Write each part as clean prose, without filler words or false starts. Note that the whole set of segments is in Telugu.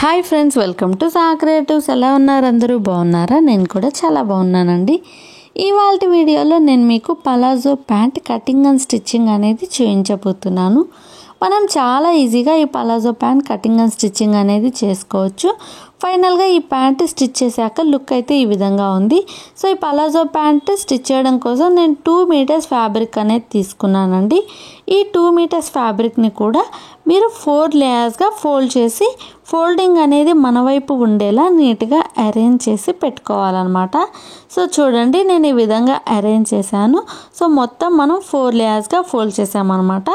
Hi friends, welcome to saw creatives. ఎలా ఉన్నారు? అందరూ బాగున్నారా? నేను కూడా చాలా బాగున్నానండి. ఇవాల్టి వీడియోలో నేను మీకు palazzo pant cutting and stitching అనేది చూపించబోతున్నాను. మనం చాలా ఈజీగా ఈ palazzo pant cutting and stitching అనేది చేసుకోవచ్చు. ఫైనల్గా ఈ ప్యాంట్ స్టిచ్ చేశాక లుక్ అయితే ఈ విధంగా ఉంది. సో ఈ పలాజో ప్యాంట్ స్టిచ్ చేయడం కోసం నేను 2 మీటర్స్ ఫ్యాబ్రిక్ అనేది తీసుకున్నానండి. ఈ 2 మీటర్స్ ఫ్యాబ్రిక్ని కూడా మీరు 4 లేయర్స్గా ఫోల్డ్ చేసి ఫోల్డింగ్ అనేది మన వైపు ఉండేలా నీట్గా అరేంజ్ చేసి పెట్టుకోవాలన్నమాట. సో చూడండి, నేను ఈ విధంగా అరేంజ్ చేశాను. సో మొత్తం మనం 4 లేయర్స్గా ఫోల్డ్ చేసామన్నమాట.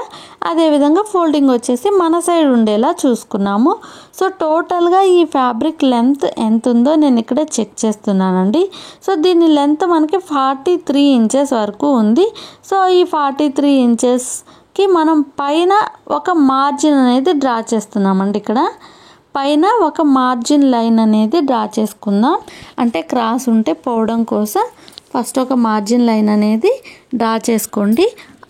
అదేవిధంగా ఫోల్డింగ్ వచ్చేసి మన సైడ్ ఉండేలా చూసుకున్నాము. సో టోటల్గా ఈ ఫ్యాబ్రిక్ లెంత్ ఎంత ఉందో నేను ఇక్కడ చెక్ చేస్తున్నానండి. సో దీని లెంత్ మనకి 43 ఇంచెస్ వరకు ఉంది. సో ఈ 43 ఇంచెస్కి మనం పైన ఒక మార్జిన్ అనేది డ్రా చేస్తున్నామండి. ఇక్కడ పైన ఒక మార్జిన్ లైన్ అనేది డ్రా చేసుకుందాం. అంటే క్రాస్ ఉంటే పోవడం కోసం ఫస్ట్ ఒక మార్జిన్ లైన్ అనేది డ్రా చేసుకోండి.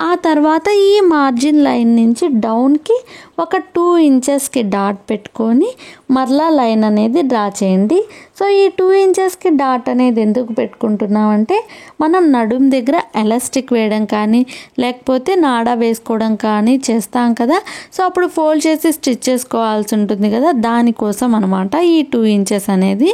ఆ తర్వాత ఈ మార్జిన్ లైన్ నుంచి డౌన్కి ఒక 2 ఇంచెస్కి డాట్ పెట్టుకొని మరలా లైన్ అనేది డ్రా చేయండి. సో ఈ 2 ఇంచెస్కి డాట్ అనేది ఎందుకు పెట్టుకుంటున్నామంటే మనం నడుం దగ్గర ఎలాస్టిక్ వేయడం కానీ లేకపోతే నాడా వేసుకోవడం కానీ చేస్తాం కదా. సో అప్పుడు ఫోల్డ్ చేసి స్టిచ్ చేసుకోవాల్సి ఉంటుంది కదా, దానికోసం అనమాట ఈ 2 ఇంచెస్ అనేది.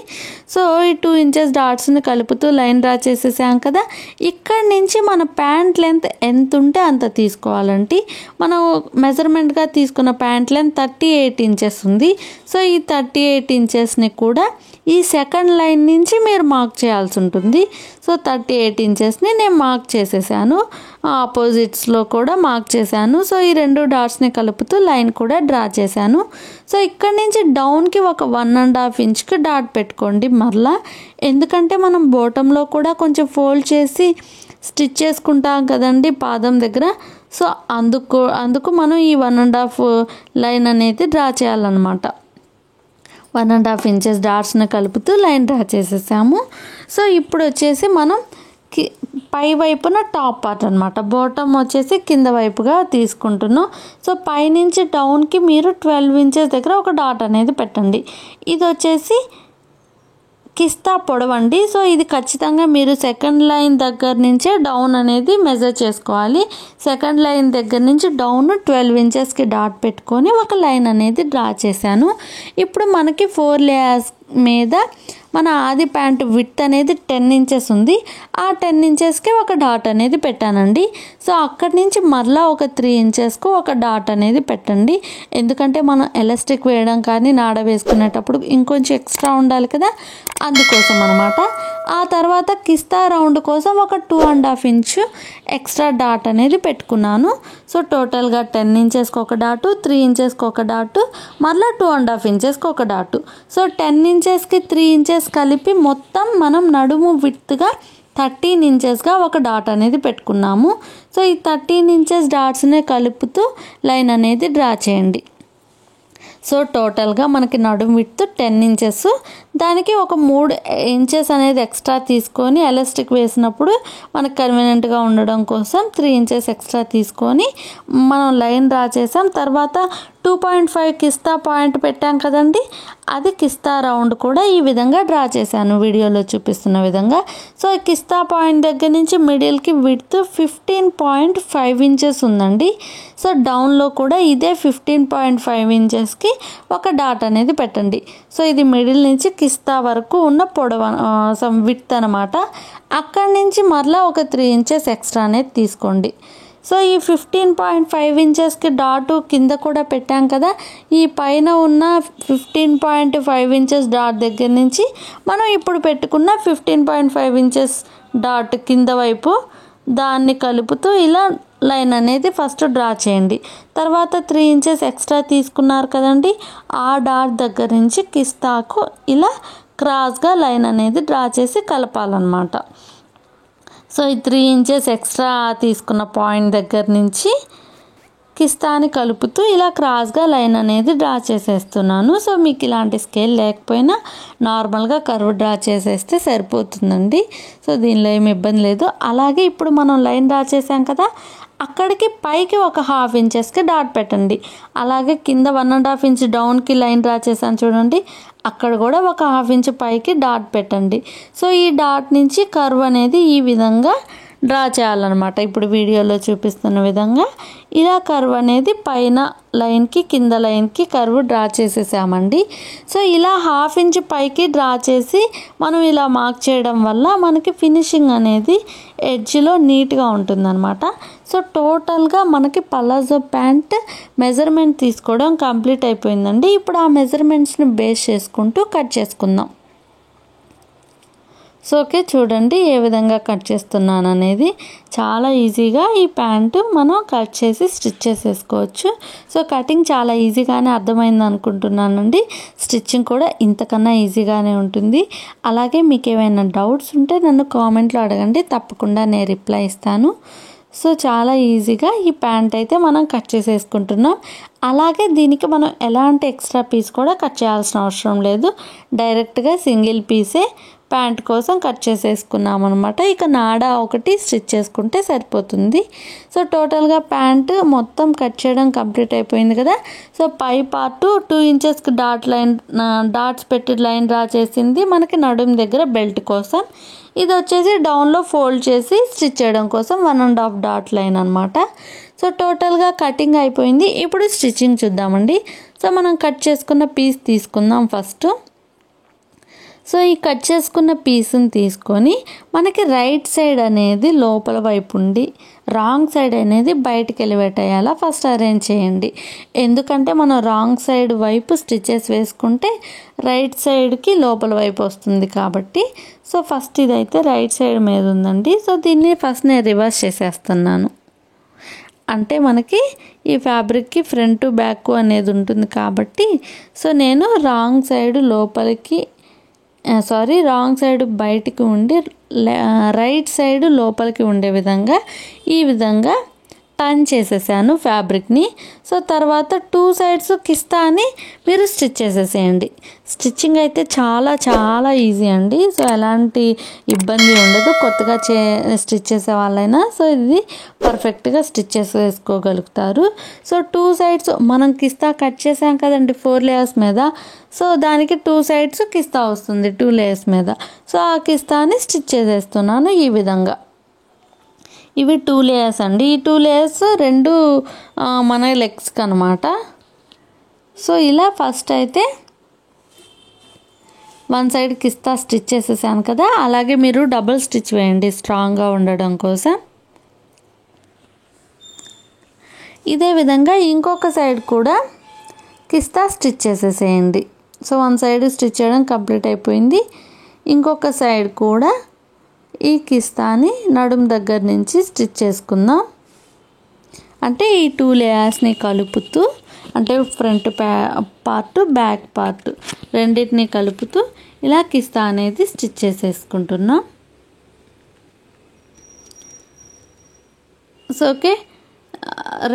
సో ఈ 2 ఇంచెస్ డాట్స్ని కలుపుతూ లైన్ డ్రా చేసేసాం కదా. ఇక్కడి నుంచి మన ప్యాంట్ లెంత్ ఎంత ఉంటే అంత తీసుకోవాలంటే మనం మెజర్మెంట్గా తీసుకున్న ప్యాంట్ లెంత్ 38 ఇంచెస్ ఉంది. సో ఈ 38 ఇంచెస్ని కూడా ఈ సెకండ్ లైన్ నుంచి మీరు మార్క్ చేయాల్సి ఉంటుంది. సో 38 ఇంచెస్ని నేను మార్క్ చేసేసాను. ఆపోజిట్స్లో కూడా మార్క్ చేశాను. సో ఈ 2 డాట్స్ని కలుపుతూ లైన్ కూడా డ్రా చేశాను. సో ఇక్కడి నుంచి డౌన్కి ఒక 1.5 ఇంచ్కి డాట్ పెట్టుకోండి మరలా. ఎందుకంటే మనం బాటంలో కూడా కొంచెం ఫోల్డ్ చేసి స్టిచ్ చేసుకుంటాం కదండి పాదం దగ్గర. సో అందుకు మనం ఈ 1.5 లైన్ అనేది డ్రా చేయాలన్నమాట. 1.5 ఇంచెస్ డాట్స్ని కలుపుతూ లైన్ డ్రా చేసేసాము. సో ఇప్పుడు వచ్చేసి మనం పై వైపున టాప్ పార్ట్ అనమాట, బాటమ్ వచ్చేసి కింద వైపుగా తీసుకుంటున్నాం. సో పైనుంచి డౌన్కి మీరు 12 ఇంచెస్ దగ్గర ఒక డాట్ అనేది పెట్టండి. ఇది వచ్చేసి కిస్తా పొడవండి. సో ఇది ఖచ్చితంగా మీరు సెకండ్ లైన్ దగ్గర నుంచే డౌన్ అనేది మెజర్ చేసుకోవాలి. సెకండ్ లైన్ దగ్గర నుంచి డౌన్ 12 ఇంచెస్కి డాట్ పెట్టుకొని ఒక లైన్ అనేది డ్రా చేశాను. ఇప్పుడు మనకి 4 లేయర్స్ మీద మన ఆది ప్యాంట్ విడ్త్ అనేది 10 ఇంచెస్ ఉంది. ఆ 10 ఇంచెస్కి ఒక డాట్ అనేది పెట్టానండి. సో అక్కడి నుంచి మరలా ఒక 3 ఇంచెస్కు ఒక డాట్ అనేది పెట్టండి. ఎందుకంటే మనం ఎలాస్టిక్ వేయడం కానీ నాడ వేసుకునేటప్పుడు ఇంకొంచెం ఎక్స్ట్రా ఉండాలి కదా, అందుకోసం అనమాట. ఆ తర్వాత కిస్తా రౌండ్ కోసం ఒక 2.5 ఇంచు ఎక్స్ట్రా డాట్ అనేది పెట్టుకున్నాను. సో టోటల్గా 10 ఇంచెస్కి ఒక డాటు, 3 ఇంచెస్కి ఒక డాటు, మరలా 2.5 ఇంచెస్కి ఒక డాటు. సో 10 ఇంచెస్కి 3 ఇంచెస్ కలిపి మొత్తం మనం నడుము విడ్త్గా 13 ఇంచెస్గా ఒక డాట్ అనేది పెట్టుకున్నాము. సో ఈ 13 ఇంచెస్ డాట్స్నే కలుపుతూ లైన్ అనేది డ్రా చేయండి. సో టోటల్గా మనకి నడుము విడ్త్ 10 ఇంచెస్, దానికి ఒక 3 ఇంచెస్ అనేది ఎక్స్ట్రా తీసుకొని ఎలాస్టిక్ వేసినప్పుడు మనకు కన్వీనియంట్గా ఉండడం కోసం 3 ఇంచెస్ ఎక్స్ట్రా తీసుకొని మనం లైన్ డ్రా చేసాం. తర్వాత 2.5 కిస్తా పాయింట్ పెట్టాం కదండి, అది కిస్తా రౌండ్ కూడా ఈ విధంగా డ్రా చేశాను వీడియోలో చూపిస్తున్న విధంగా. సో ఈ కిస్తా పాయింట్ దగ్గర నుంచి మిడిల్కి విడ్త్ 15.5 ఇంచెస్ ఉందండి. సో డౌన్లో కూడా ఇదే 15.5 ఇంచెస్కి ఒక డాట్ అనేది పెట్టండి. సో ఇది మిడిల్ నుంచి కిస్తా వరకు ఉన్న పొడవు విడ్త్ అనమాట. అక్కడి నుంచి మరలా ఒక 3 ఇంచెస్ ఎక్స్ట్రా అనేది తీసుకోండి. సో ఈ 15.5 ఇంచెస్కి డాటు కింద కూడా పెట్టాం కదా, ఈ పైన ఉన్న 15.5 ఇంచెస్ డాట్ దగ్గర నుంచి మనం ఇప్పుడు పెట్టుకున్న 15.5 ఇంచెస్ డాట్ కింద వైపు దాన్ని కలుపుతూ ఇలా లైన్ అనేది ఫస్ట్ డ్రా చేయండి. తర్వాత 3 ఇంచెస్ ఎక్స్ట్రా తీసుకున్నారు కదండి, ఆ డాట్ దగ్గర నుంచి కిస్తాకు ఇలా క్రాస్గా లైన్ అనేది డ్రా చేసి కలపాలన్నమాట. సో ఈ 3 ఇంచెస్ ఎక్స్ట్రా తీసుకున్న పాయింట్ దగ్గర నుంచి కిస్తాని కలుపుతూ ఇలా క్రాస్గా లైన్ అనేది డ్రా చేసేస్తున్నాను. సో మీకు ఇలాంటి స్కేల్ లేకపోయినా నార్మల్గా కర్వ్ డ్రా చేసేస్తే సరిపోతుందండి. సో దీనిలో ఏమి ఇబ్బంది లేదు. అలాగే ఇప్పుడు మనం లైన్ డ్రా చేసాం కదా, అక్కడికి పైకి ఒక 1/2 ఇంచెస్కి డాట్ పెట్టండి. అలాగే కింద 1.5 ఇంచ్ డౌన్కి లైన్ డ్రా చేశాను చూడండి, అక్కడ కూడా ఒక 1/2 ఇంచ్ పైకి డాట్ పెట్టండి. సో ఈ డాట్ నుంచి కర్వ్ అనేది ఈ విధంగా డ్రా చేయాలన్నమాట. ఇప్పుడు వీడియోలో చూపిస్తున్న విధంగా ఇలా కర్వ్ అనేది పైన లైన్కి కింద లైన్కి కర్వ్ డ్రా చేసేసామండి. సో ఇలా 1/2 ఇంచ్ పైకి డ్రా చేసి మనం ఇలా మార్క్ చేయడం వల్ల మనకి ఫినిషింగ్ అనేది ఎడ్జ్లో నీట్గా ఉంటుందన్నమాట. సో టోటల్గా మనకి పలాజో ప్యాంట్ మెజర్మెంట్ తీసుకోవడం కంప్లీట్ అయిపోయిందండి. ఇప్పుడు ఆ మెజర్మెంట్స్ని బేస్ చేసుకుంటూ కట్ చేసుకుందాం. సో ఓకే, చూడండి ఏ విధంగా కట్ చేస్తున్నాను అనేది. చాలా ఈజీగా ఈ ప్యాంటు మనం కట్ చేసి స్టిచ్ చేసేసుకోవచ్చు. సో కటింగ్ చాలా ఈజీగానే అర్థమైంది అనుకుంటున్నానండి. స్టిచ్చింగ్ కూడా ఇంతకన్నా ఈజీగానే ఉంటుంది. అలాగే మీకు ఏమైనా డౌట్స్ ఉంటే నన్ను కామెంట్లో అడగండి, తప్పకుండా నేను రిప్లై ఇస్తాను. సో చాలా ఈజీగా ఈ ప్యాంట్ అయితే మనం కట్ చేసేసుకుంటున్నాం. అలాగే దీనికి మనం ఎలాంటి ఎక్స్ట్రా పీస్ కూడా కట్ చేయాల్సిన అవసరం లేదు. డైరెక్ట్గా సింగిల్ పీసే ప్యాంట్ కోసం కట్ చేసేసుకున్నాం అనమాట. ఇక నాడా ఒకటి స్టిచ్ చేసుకుంటే సరిపోతుంది. సో టోటల్గా ప్యాంట్ మొత్తం కట్ చేయడం కంప్లీట్ అయిపోయింది కదా. సో పై పార్ట్ 2 ఇంచెస్కి డాట్స్ పెట్టి లైన్ డ్రా చేసింది మనకి నడుం దగ్గర బెల్ట్ కోసం. ఇది వచ్చేసి డౌన్లో ఫోల్డ్ చేసి స్టిచ్ చేయడం కోసం 1.5 డాట్ లైన్ అనమాట. సో టోటల్గా కటింగ్ అయిపోయింది. ఇప్పుడు స్టిచ్చింగ్ చూద్దామండి. సో మనం కట్ చేసుకున్న పీస్ తీసుకుందాం ఫస్ట్. సో ఈ కట్ చేసుకున్న పీస్ని తీసుకొని మనకి రైట్ సైడ్ అనేది లోపల వైపు ఉండి రాంగ్ సైడ్ అనేది బయటికి వెళ్ళిపెట్టేయాలా ఫస్ట్ అరేంజ్ చేయండి. ఎందుకంటే మనం రాంగ్ సైడ్ వైపు స్టిచెస్ వేసుకుంటే రైట్ సైడ్కి లోపల వైపు వస్తుంది కాబట్టి. సో ఫస్ట్ ఇదైతే రైట్ సైడ్ మీద ఉందండి. సో దీన్ని ఫస్ట్ నేను రివర్స్ చేసేస్తున్నాను. అంటే మనకి ఈ ఫ్యాబ్రిక్కి ఫ్రంట్ బ్యాక్ అనేది ఉంటుంది కాబట్టి. సో నేను రాంగ్ సైడ్ రాంగ్ సైడ్ బయటికి ఉండి రైట్ సైడ్ లోపలికి ఉండే విధంగా ఈ విధంగా టర్న్ చేసేసాను ఫ్యాబ్రిక్ని. సో తర్వాత 2 సైడ్స్ కిస్తా అని మీరు స్టిచ్ చేసేసేయండి. స్టిచ్చింగ్ అయితే చాలా చాలా ఈజీ అండి. సో ఎలాంటి ఇబ్బంది ఉండదు కొత్తగా స్టిచ్ చేసే వాళ్ళైనా. సో ఇది పర్ఫెక్ట్గా స్టిచ్ చేసేసుకోగలుగుతారు. సో 2 సైడ్స్ మనం కిస్తా కట్ చేసాం కదండి 4 లేయర్స్ మీద. సో దానికి 2 సైడ్స్ కిస్తా వస్తుంది 2 లేయర్స్ మీద. సో ఆ కిస్తాని స్టిచ్ చేసేస్తున్నాను ఈ విధంగా. ఇవి 2 లేయర్స్ అండి. ఈ 2 లేయర్స్ 2 మన లెగ్స్కి అనమాట. సో ఇలా ఫస్ట్ అయితే 1 సైడ్ కిస్తా స్టిచ్ చేసేసాను కదా. అలాగే మీరు డబుల్ స్టిచ్ వేయండి స్ట్రాంగ్గా ఉండడం కోసం. ఇదే విధంగా ఇంకొక సైడ్ కూడా కిస్తా స్టిచ్ చేసేసేయండి. సో 1 సైడ్ స్టిచ్ చేయడం కంప్లీట్ అయిపోయింది. ఇంకొక సైడ్ కూడా ఈ కిస్తాని నడుం దగ్గర నుంచి స్టిచ్ చేసుకుందాం. అంటే ఈ 2 లేయర్స్ని కలుపుతూ, అంటే ఫ్రంట్ పార్ట్ బ్యాక్ పార్ట్ రెండింటిని కలుపుతూ ఇలా కిస్తా అనేది స్టిచ్ చేసేసుకుంటున్నాం. సో ఓకే,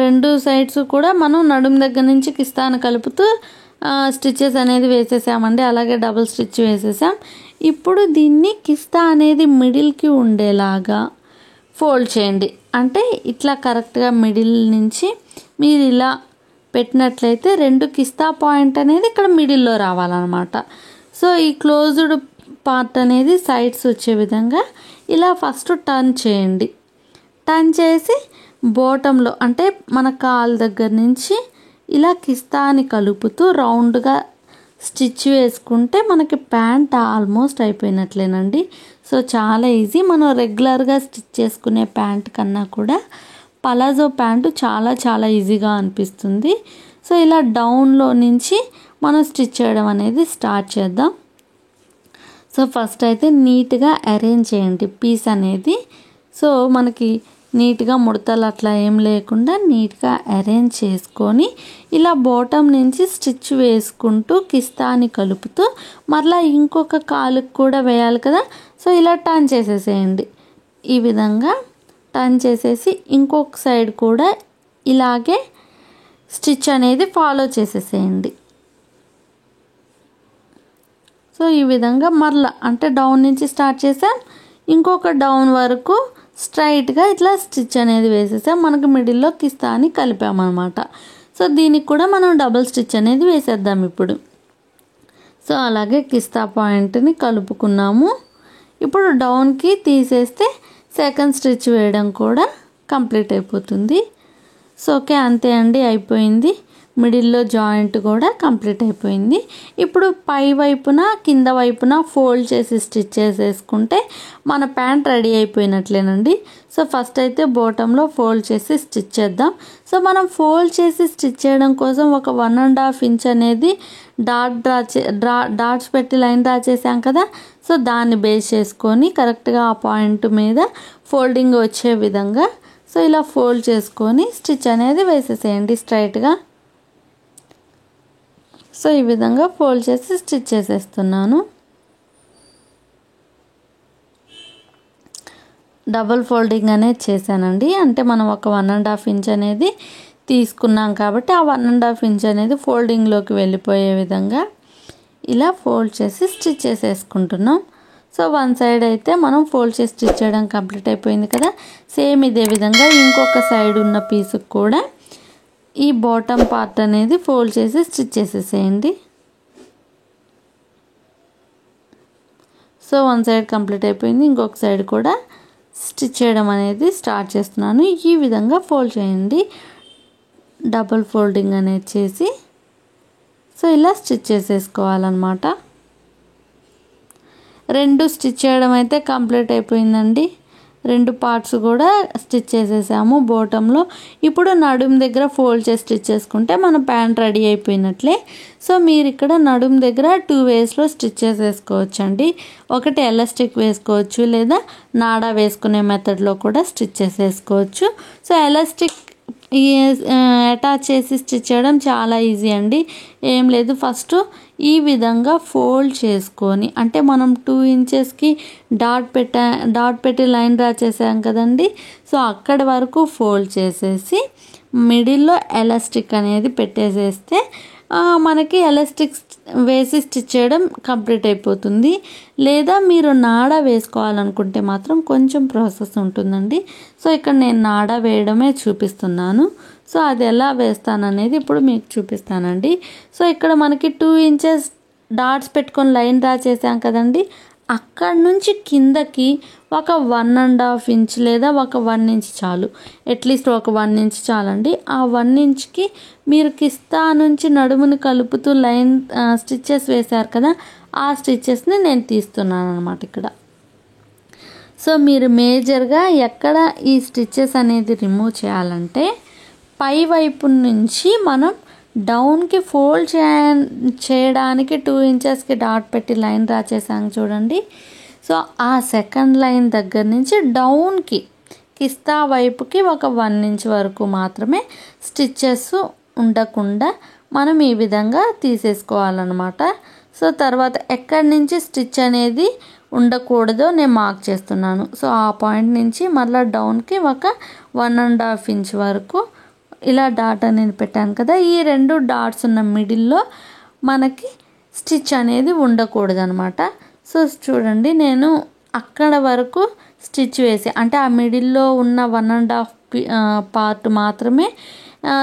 2 సైడ్స్ కూడా మనం నడుం దగ్గర నుంచి కిస్తాను కలుపుతూ స్టిచెస్ అనేది వేసేసామండి. అలాగే డబుల్ స్టిచ్ వేసేసాం. ఇప్పుడు దీన్ని కిస్తా అనేది మిడిల్కి ఉండేలాగా ఫోల్డ్ చేయండి. అంటే ఇట్లా కరెక్ట్గా మిడిల్ నుంచి మీరు ఇలా పెట్టినట్లయితే 2 కిస్తా పాయింట్ అనేది ఇక్కడ మిడిల్లో రావాలన్నమాట. సో ఈ క్లోజ్డ్ పార్ట్ అనేది సైడ్స్ వచ్చే విధంగా ఇలా ఫస్ట్ టర్న్ చేయండి. టర్న్ చేసి బాటంలో అంటే మన కాలు దగ్గర నుంచి ఇలా కిస్తాని కలుపుతూ రౌండ్గా స్టిచ్ వేసుకుంటే మనకి ప్యాంట్ ఆల్మోస్ట్ అయిపోయినట్లేనండి. సో చాలా ఈజీ. మనం రెగ్యులర్గా స్టిచ్ చేసుకునే ప్యాంట్ కన్నా కూడా పలాజో ప్యాంటు చాలా చాలా ఈజీగా అనిపిస్తుంది. సో ఇలా డౌన్లో నుంచి మనం స్టిచ్ చేయడం అనేది స్టార్ట్ చేద్దాం. సో ఫస్ట్ అయితే నీట్గా అరేంజ్ చేయండి పీస్ అనేది. సో మనకి నీట్గా ముడతలు అట్లా ఏం లేకుండా నీట్గా అరేంజ్ చేసుకొని ఇలా బాటమ్ నుంచి స్టిచ్ వేసుకుంటూ కిస్తాని కలుపుతూ మరలా ఇంకొక కాలుకి కూడా వేయాలి కదా. సో ఇలా టర్న్ చేసేసేయండి. ఈ విధంగా టర్న్ చేసేసి ఇంకొక సైడ్ కూడా ఇలాగే స్టిచ్ అనేది ఫాలో చేసేసేయండి. సో ఈ విధంగా మరలా అంటే డౌన్ నుంచి స్టార్ట్ చేసాం, ఇంకొక డౌన్ వరకు స్ట్రైట్గా ఇట్లా స్టిచ్ అనేది వేసేసాం. మనకు మిడిల్లో కిస్తా అని కలిపామన్నమాట. సో దీనికి కూడా మనం డబుల్ స్టిచ్ అనేది వేసేద్దాం ఇప్పుడు. సో అలాగే కిస్తా పాయింట్ని కలుపుకున్నాము. ఇప్పుడు డౌన్కి తీసేస్తే సెకండ్ స్టిచ్ వేయడం కూడా కంప్లీట్ అయిపోతుంది. సో ఓకే, అంతే అండి, అయిపోయింది. మిడిల్లో జాయింట్ కూడా కంప్లీట్ అయిపోయింది. ఇప్పుడు పై వైపున కింద వైపున ఫోల్డ్ చేసి స్టిచ్ చేసేసుకుంటే మన ప్యాంట్ రెడీ అయిపోయినట్లేనండి. సో ఫస్ట్ అయితే బాటంలో ఫోల్డ్ చేసి స్టిచ్ చేద్దాం. సో మనం ఫోల్డ్ చేసి స్టిచ్ చేయడం కోసం ఒక 1.5 ఇంచ్ అనేది డాట్స్ పెట్టి లైన్ డ్రా చేసాం కదా. సో దాన్ని బేస్ చేసుకొని కరెక్ట్గా ఆ పాయింట్ మీద ఫోల్డింగ్ వచ్చే విధంగా సో ఇలా ఫోల్డ్ చేసుకొని స్టిచ్ అనేది వేసేసేయండి స్ట్రైట్గా. సో ఈ విధంగా ఫోల్డ్ చేసి స్టిచ్ చేసేస్తున్నాను. డబుల్ ఫోల్డింగ్ అనేది చేశానండి. అంటే మనం ఒక 1.5 ఇంచ్ అనేది తీసుకున్నాం కాబట్టి ఆ 1.5 ఇంచ్ అనేది ఫోల్డింగ్లోకి వెళ్ళిపోయే విధంగా ఇలా ఫోల్డ్ చేసి స్టిచ్ చేసేసుకుంటున్నాం. సో వన్ సైడ్ అయితే మనం ఫోల్డ్ చేసి స్టిచ్ చేయడం కంప్లీట్ అయిపోయింది కదా. సేమ్ ఇదే విధంగా ఇంకొక సైడ్ ఉన్న పీస్కి కూడా ఈ బాటమ్ పార్ట్ అనేది ఫోల్డ్ చేసి స్టిచ్ చేసేసేయండి. సో వన్ సైడ్ కంప్లీట్ అయిపోయింది. ఇంకొక సైడ్ కూడా స్టిచ్ చేయడం అనేది స్టార్ట్ చేస్తున్నాను. ఈ విధంగా ఫోల్డ్ చేయండి. డబుల్ ఫోల్డింగ్ అనేది చేసి సో ఇలా స్టిచ్ చేసేసుకోవాలన్నమాట. 2 స్టిచ్ చేయడం అయితే కంప్లీట్ అయిపోయిందండి. 2 పార్ట్స్ కూడా స్టిచ్ చేసేసాము బాటంలో. ఇప్పుడు నడుము దగ్గర ఫోల్డ్ చేసి స్టిచ్ చేసుకుంటే మన ప్యాంట్ రెడీ అయిపోయినట్లే. సో మీరు ఇక్కడ నడుము దగ్గర 2 వేస్లో స్టిచ్ చేసేసుకోవచ్చండి. ఒకటి ఎలాస్టిక్ వేసుకోవచ్చు, లేదా నాడా వేసుకునే మెథడ్లో కూడా స్టిచ్ చేసేసుకోవచ్చు. సో ఎలాస్టిక్ అటాచ్ చేసి స్టిచ్ చేయడం చాలా ఈజీ అండి. ఏం లేదు, ఫస్ట్ ఈ విధంగా ఫోల్డ్ చేసుకొని, అంటే మనం 2 ఇంచెస్కి డాట్ పెట్టి లైన్ డ్రా చేసాం కదండి. సో అక్కడి వరకు ఫోల్డ్ చేసేసి మిడిల్లో ఎలాస్టిక్ అనేది పెట్టేసేస్తే మనకి ఎలాస్టిక్ వేసి స్టిచ్ చేయడం కంప్లీట్ అయిపోతుంది. లేదా మీరు నాడా వేసుకోవాలనుకుంటే మాత్రం కొంచెం ప్రాసెస్ ఉంటుందండి. సో ఇక్కడ నేను నాడా వేయడమే చూపిస్తున్నాను. సో అది ఎలా వేస్తాననేది ఇప్పుడు మీకు చూపిస్తానండి. సో ఇక్కడ మనకి 2 ఇంచెస్ డాట్స్ పెట్టుకొని లైన్ డ్రా చేసాం కదండి. అక్కడ నుంచి కిందకి ఒక 1.5 ఇంచ్ లేదా ఒక 1 ఇంచ్ చాలు. అట్లీస్ట్ ఒక 1 ఇంచ్ చాలండి. ఆ 1 ఇంచ్కి మీరు కిస్తా నుంచి నడుముని కలుపుతూ లైన్ స్టిచ్చెస్ వేశారు కదా, ఆ స్టిచ్చెస్ని నేను తీస్తున్నాను అన్నమాట ఇక్కడ. సో మీరు మేజర్గా ఎక్కడ ఈ స్టిచ్చెస్ అనేది రిమూవ్ చేయాలంటే పై వైపు నుంచి మనం డౌన్కి ఫోల్డ్ చేయడానికి 2 ఇంచెస్కి డాట్ పెట్టి లైన్ డ్రా చేసాం చూడండి. సో ఆ సెకండ్ లైన్ దగ్గర నుంచి డౌన్కి కిస్తా వైపుకి ఒక 1 ఇంచ్ వరకు మాత్రమే స్టిచ్చెస్ ఉండకుండా మనం ఈ విధంగా తీసేసుకోవాలన్నమాట. సో తర్వాత ఎక్కడి నుంచి స్టిచ్ అనేది ఉండకూడదో నేను మార్క్ చేస్తున్నాను. సో ఆ పాయింట్ నుంచి మళ్ళీ డౌన్కి ఒక 1.5 ఇంచ్ వరకు ఇలా డాట్ అనేది పెట్టాను కదా. ఈ 2 డాట్స్ ఉన్న మిడిల్లో మనకి స్టిచ్ అనేది ఉండకూడదు అనమాట. సో చూడండి, నేను అక్కడ వరకు స్టిచ్ వేసి, అంటే ఆ మిడిల్లో ఉన్న 1.5 పార్ట్ మాత్రమే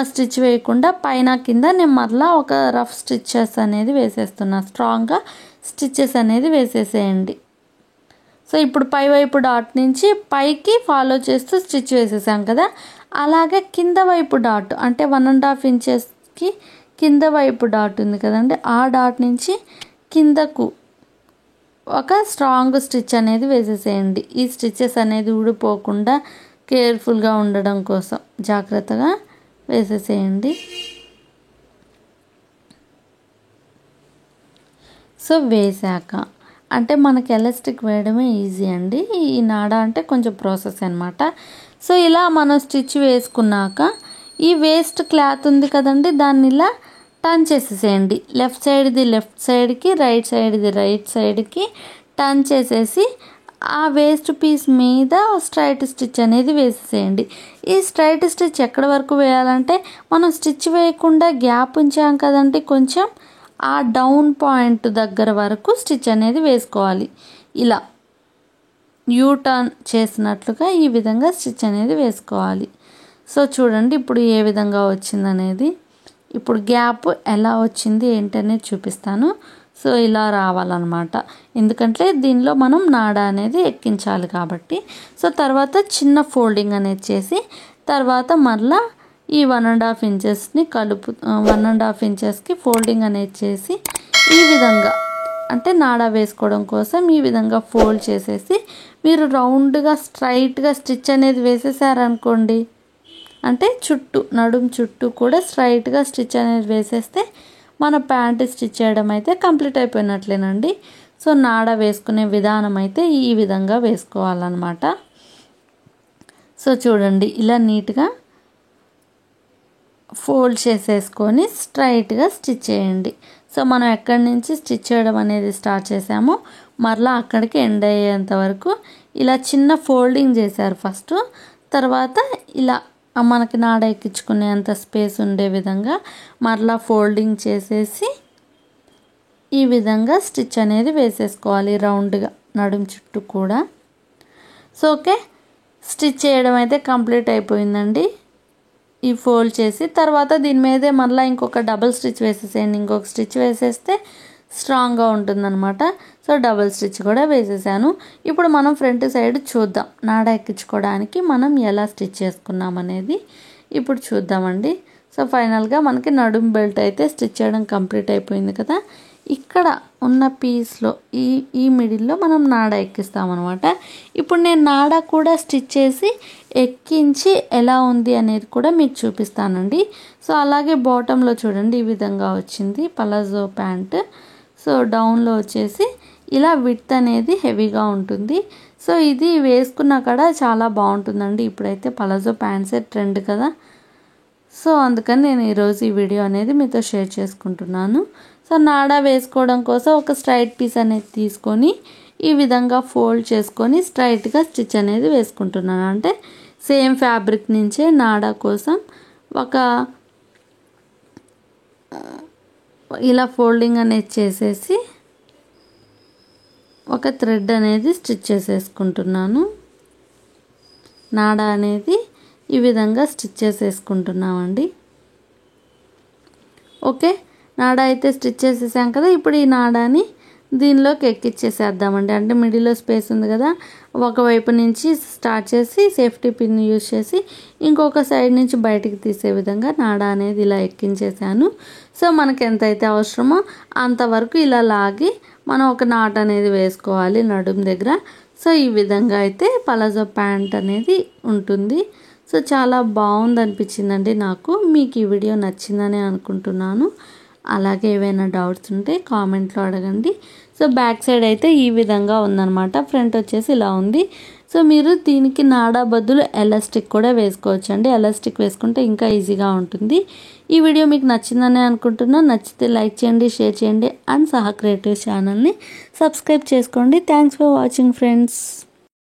స్టిచ్ వేయకుండా పైన కింద నేను మళ్ళీ ఒక రఫ్ స్టిచ్చెస్ అనేది వేసేస్తున్నా. స్ట్రాంగ్గా స్టిచ్చెస్ అనేది వేసేసేయండి. సో ఇప్పుడు పై వైపు డాట్ నుంచి పైకి ఫాలో చేస్తూ స్టిచ్ వేసేసాం కదా. అలాగే కింద వైపు డాట్, అంటే 1.5 ఇంచెస్కి కింద వైపు డాట్ ఉంది కదండి, ఆ డాట్ నుంచి కిందకు ఒక స్ట్రాంగ్ స్టిచ్ అనేది వేసేసేయండి. ఈ స్టిచ్చెస్ అనేది ఊడిపోకుండా కేర్ఫుల్గా ఉండడం కోసం జాగ్రత్తగా వేసేసేయండి. సో వేసాక అంటే మనకి ఎలాస్టిక్ వేయడమే ఈజీ అండి. ఈ నాడా అంటే కొంచెం ప్రాసెస్ అనమాట. సో ఇలా మనం స్టిచ్ వేసుకున్నాక ఈ వేస్ట్ క్లాత్ ఉంది కదండి, దాన్ని ఇలా టర్న్ చేసేసేయండి. లెఫ్ట్ సైడ్ది లెఫ్ట్ సైడ్కి, రైట్ సైడ్ది రైట్ సైడ్కి టర్న్ చేసేసి ఆ వేస్ట్ పీస్ మీద స్ట్రైట్ స్టిచ్ అనేది వేసేసేయండి. ఈ స్ట్రైట్ స్టిచ్ ఎక్కడి వరకు వేయాలంటే మనం స్టిచ్ వేయకుండా గ్యాప్ ఉంచాం కదండి, కొంచెం ఆ డౌన్ పాయింట్ దగ్గర వరకు స్టిచ్ అనేది వేసుకోవాలి. ఇలా యూ టర్న్ చేసినట్లుగా ఈ విధంగా స్టిచ్ అనేది వేసుకోవాలి. సో చూడండి ఇప్పుడు ఏ విధంగా వచ్చిందనేది. ఇప్పుడు గ్యాప్ ఎలా వచ్చింది ఏంటనేది చూపిస్తాను. సో ఇలా రావాలన్నమాట, ఎందుకంటే దీనిలో మనం నాడ అనేది ఎక్కించాలి కాబట్టి. సో తర్వాత చిన్న ఫోల్డింగ్ అనేది చేసి తర్వాత మళ్ళీ ఈ 1.5 ఇంచెస్ని 1.5 ఇంచెస్కి ఫోల్డింగ్ అనేది చేసి ఈ విధంగా అంటే నాడ వేసుకోవడం కోసం ఈ విధంగా ఫోల్డ్ చేసేసి మీరు రౌండ్గా స్ట్రైట్గా స్టిచ్ అనేది వేసేసారనుకోండి, అంటే చుట్టూ నడుం చుట్టూ కూడా స్ట్రైట్గా స్టిచ్ అనేది వేసేస్తే మన ప్యాంట్ స్టిచ్ చేయడం అయితే కంప్లీట్ అయిపోయినట్లేనండి. సో నాడ వేసుకునే విధానం అయితే ఈ విధంగా వేసుకోవాలన్నమాట. సో చూడండి ఇలా నీట్గా ఫోల్డ్ చేసేసుకొని స్ట్రైట్గా స్టిచ్ చేయండి. సో మనం ఎక్కడి నుంచి స్టిచ్ చేయడం అనేది స్టార్ట్ చేసామో మరలా అక్కడికి ఎండ్ అయ్యేంత వరకు ఇలా చిన్న ఫోల్డింగ్ చేశారు ఫస్ట్. తర్వాత ఇలా మనకి నాడ ఎక్కించుకునేంత స్పేస్ ఉండే విధంగా మరలా ఫోల్డింగ్ చేసేసి ఈ విధంగా స్టిచ్ అనేది వేసేసుకోవాలి రౌండ్గా నడుం చుట్టూ కూడా. సో ఓకే, స్టిచ్ చేయడం అయితే కంప్లీట్ అయిపోయిందండి. ఈ ఫోల్డ్ చేసి తర్వాత దీని మీదే మళ్ళీ ఇంకొక డబుల్ స్టిచ్ వేసేసేయండి. ఇంకొక స్టిచ్ వేసేస్తే స్ట్రాంగ్గా ఉంటుందన్నమాట. సో డబుల్ స్టిచ్ కూడా వేసేసాను. ఇప్పుడు మనం ఫ్రంట్ సైడ్ చూద్దాం, నాడ ఎక్కించుకోవడానికి మనం ఎలా స్టిచ్ చేసుకున్నాం అనేది ఇప్పుడు చూద్దామండి. సో ఫైనల్గా మనకి నడుం బెల్ట్ అయితే స్టిచ్ చేయడం కంప్లీట్ అయిపోయింది కదా. ఇక్కడ ఉన్న పీస్లో ఈ మిడిల్లో మనం నాడ ఎక్కిస్తామన్నమాట. ఇప్పుడు నేను నాడ కూడా స్టిచ్ చేసి ఎక్కించి ఎలా ఉంది అనేది కూడా మీకు చూపిస్తానండి. సో అలాగే బాటంలో చూడండి ఈ విధంగా వచ్చింది పలాజో ప్యాంట్. సో డౌన్లో వచ్చేసి ఇలా విడ్త్ అనేది హెవీగా ఉంటుంది. సో ఇది వేసుకున్న కాడ చాలా బాగుంటుందండి. ఇప్పుడైతే పలాజో ప్యాంట్సే ట్రెండ్ కదా. సో అందుకని నేను ఈరోజు ఈ వీడియో అనేది మీతో షేర్ చేసుకుంటున్నాను. సో నాడ వేసుకోవడం కోసం ఒక స్ట్రైట్ పీస్ అనేది తీసుకొని ఈ విధంగా ఫోల్డ్ చేసుకొని స్ట్రైట్గా స్టిచ్ అనేది వేసుకుంటున్నాను. అంటే సేమ్ ఫ్యాబ్రిక్ నుంచే నాడ కోసం ఒక ఇలా ఫోల్డింగ్ అనేది చేసేసి ఒక థ్రెడ్ అనేది స్టిచ్ చేసేసుకుంటున్నాను. నాడ అనేది ఈ విధంగా స్టిచ్ చేసేసుకుంటున్నామండి. ఓకే, నాడ అయితే స్టిచ్ చేసేసాం కదా. ఇప్పుడు ఈ నాడాని దీనిలోకి ఎక్కిచ్చేసేద్దామండి. అంటే మిడిల్లో స్పేస్ ఉంది కదా, ఒకవైపు నుంచి స్టార్ట్ చేసి సేఫ్టీ పిన్ యూజ్ చేసి ఇంకొక సైడ్ నుంచి బయటికి తీసే విధంగా నాడ అనేది ఇలా ఎక్కించేసాను. సో మనకి ఎంతైతే అవసరమో అంతవరకు ఇలా లాగి మనం ఒక నాట్ అనేది వేసుకోవాలి నడుం దగ్గర. సో ఈ విధంగా అయితే పలాజో ప్యాంట్ అనేది ఉంటుంది. సో చాలా బాగుంది అనిపించిందండి నాకు. మీకు ఈ వీడియో నచ్చిందని అనుకుంటున్నాను. అలాగే ఏవైనా డౌట్స్ ఉంటే కామెంట్లో అడగండి. సో బ్యాక్ సైడ్ అయితే ఈ విధంగా ఉందన్నమాట, ఫ్రంట్ వచ్చేసి ఇలా ఉంది. సో మీరు దీనికి నాడా బదులు ఎలాస్టిక్ కూడా వేసుకోవచ్చు అండి. ఎలాస్టిక్ వేసుకుంటే ఇంకా ఈజీగా ఉంటుంది. ఈ వీడియో మీకు నచ్చిందని అనుకుంటున్నా. నచ్చితే లైక్ చేయండి, షేర్ చేయండి అండ్ సహా క్రియేటివ్ ఛానల్ని సబ్స్క్రైబ్ చేసుకోండి. Thanks for watching friends.